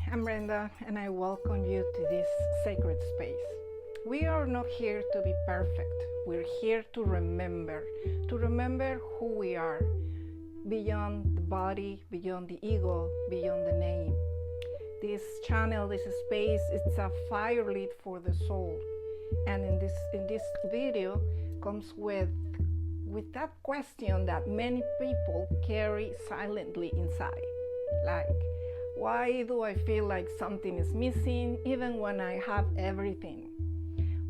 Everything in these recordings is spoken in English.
I'm Brenda, and I welcome you to this sacred space. We are not here to be perfect. We're here to remember who we are, beyond the body, beyond the ego, beyond the name. This channel, this space, it's a fire lit for the soul. And in this video comes with that question that many people carry silently inside. Like, why do I feel like something is missing even when I have everything?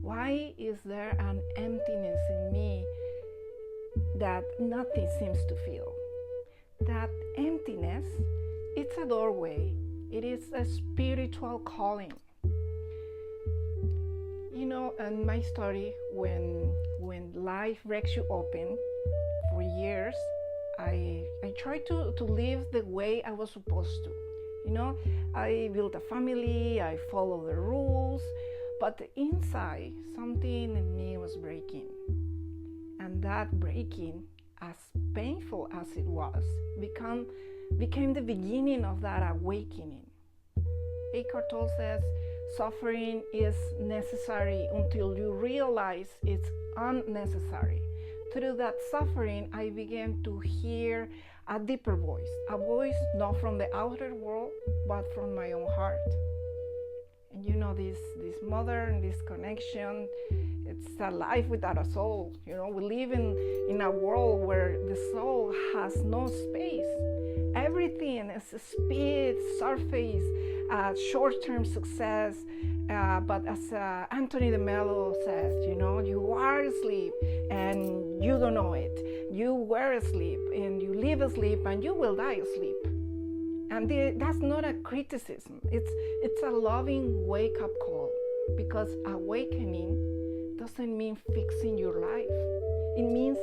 Why is there an emptiness in me that nothing seems to fill? That emptiness, it's a doorway. It is a spiritual calling. You know, in my story, when life breaks you open, for years, I tried to live the way I was supposed to. You know, I built a family, I followed the rules, but inside, something in me was breaking. And that breaking, as painful as it was, became the beginning of that awakening. Eckhart Tolle says, suffering is necessary until you realize it's unnecessary. Through that suffering, I began to hear a deeper voice, a voice not from the outer world, but from my own heart. And you know, this modern disconnection, it's a life without a soul. You know, we live in a world where the soul has no space. Everything is speed, surface, short-term success. But as Anthony de Mello says, you know, you are asleep and you don't know it. You were asleep and you live asleep and you will die asleep. And that's not a criticism. It's a loving wake-up call, because awakening doesn't mean fixing your life. It means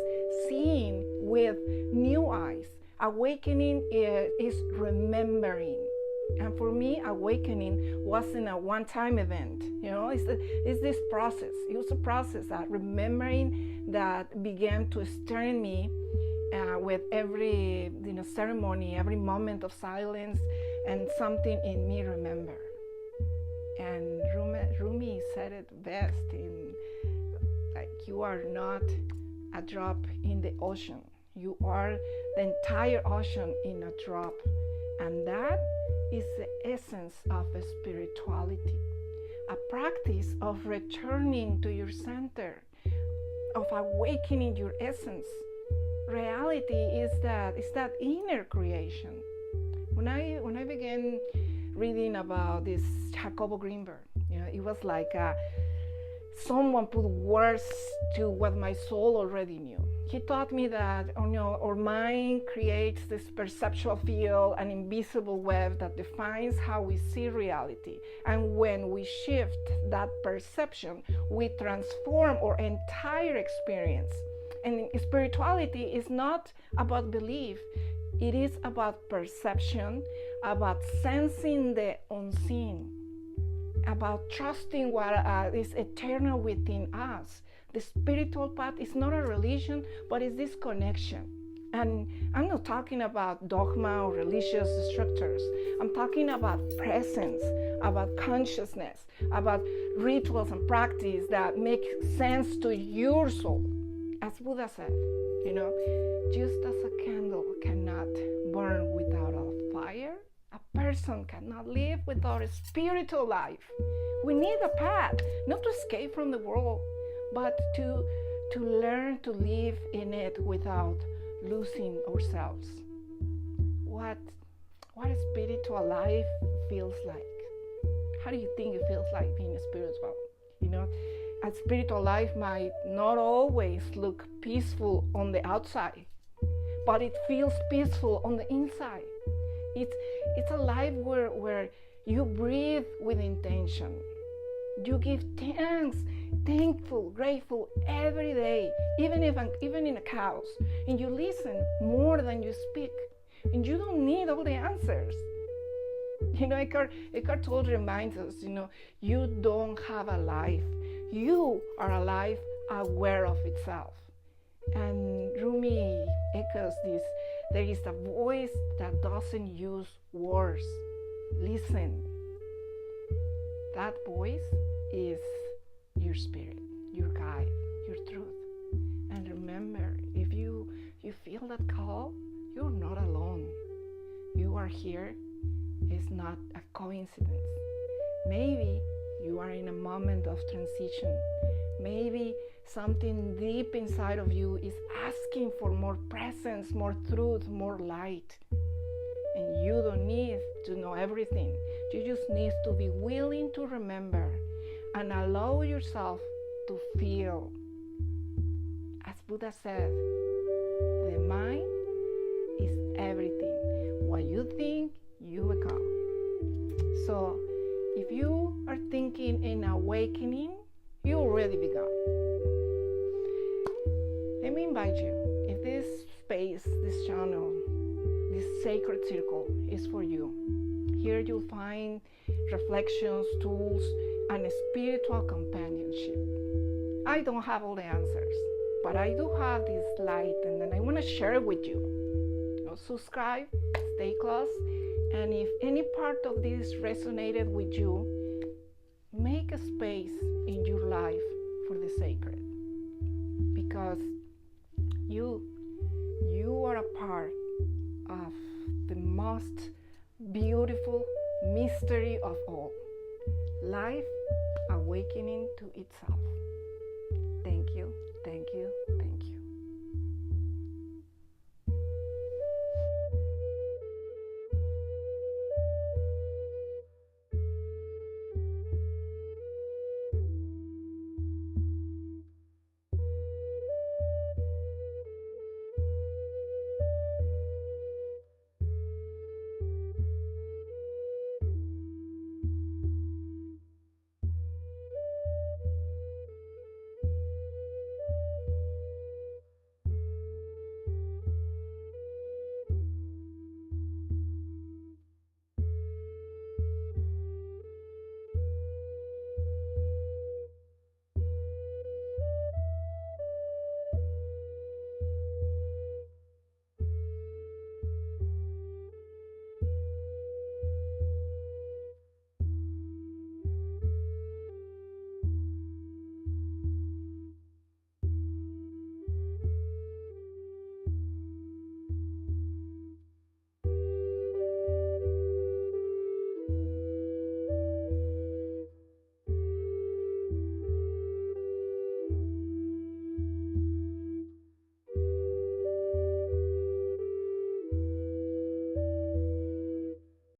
seeing with new eyes. Awakening is remembering. And for me, awakening wasn't a one-time event. You know, it's this process. It was a process that remembering that began to stir in me with every ceremony, every moment of silence, and something in me remember. And Rumi said it best like, you are not a drop in the ocean. You are the entire ocean in a drop. And that is the essence of spirituality, a practice of returning to your center, of awakening your essence. Reality is that inner creation. When I began reading about this Jacobo Greenberg, you know, it was like someone put words to what my soul already knew. He taught me that, you know, our mind creates this perceptual field, an invisible web that defines how we see reality. And when we shift that perception, we transform our entire experience. And spirituality is not about belief. It is about perception, about sensing the unseen, about trusting what is eternal within us. The spiritual path is not a religion, but it's this connection. And I'm not talking about dogma or religious structures. I'm talking about presence, about consciousness, about rituals and practice that make sense to your soul. As Buddha said, you know, just as a candle cannot burn without a fire, a person cannot live without a spiritual life. We need a path, not to escape from the world, but to learn to live in it without losing ourselves. What a spiritual life feels like. How do you think it feels like being spiritual? You know, a spiritual life might not always look peaceful on the outside, but it feels peaceful on the inside. It's a life where you breathe with intention. You give thanks, thankful, grateful every day, even in a chaos. And you listen more than you speak. And you don't need all the answers. You know, Eckhart Tolle reminds us, you know, you don't have a life. You are a life aware of itself. And Rumi echoes this. There is a voice that doesn't use words. Listen. That voice is your spirit, your guide, your truth. And remember, if you feel that call, you're not alone. You are here. It's not a coincidence. Maybe you are in a moment of transition. Maybe something deep inside of you is asking for more presence, more truth, more light. And you don't need to know everything. You just need to be willing to remember and allow yourself to feel. As Buddha said, the mind is everything. What you think, you become. So if you are thinking in awakening, you already begun. Let me invite you, if this space, this channel, this sacred circle is for you, here you'll find reflections, tools, and spiritual companionship. I don't have all the answers, but I do have this light, and then I want to share it with you. Subscribe, stay close, and if any part of this resonated with you, make a space in your life for the sacred, because you are a part of the most beautiful mystery of all, life awakening to itself.